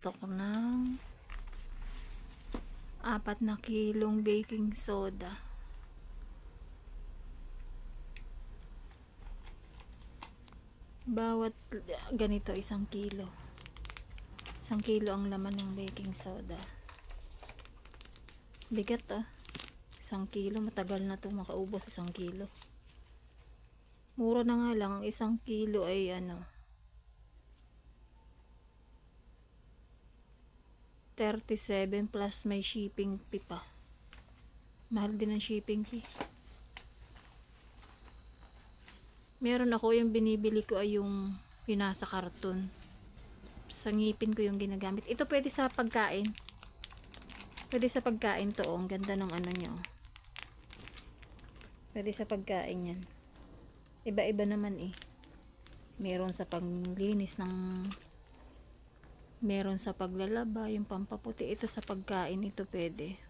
mag-stock ng 4 na kilong baking soda. Bawat ganito 1 kilo. 1 kilo ang laman ng baking soda. Bigat 1 kilo, matagal na to makaubos 1 kilo. Mura na nga lang, ang 1 kilo ay 37 plus may shipping fee pa. Mahal din ang shipping fee. Meron ako yung binibili ko ay yung pinasa karton. Sa ngipin ko yung ginagamit. Ito pwede sa pagkain. Pwede sa pagkain to. Ang ganda ng niya. Pwede sa pagkain yan. Iba-iba naman Meron sa paglinis ng, meron sa paglalaba, yung pampaputi. Ito sa pagkain, ito pwede.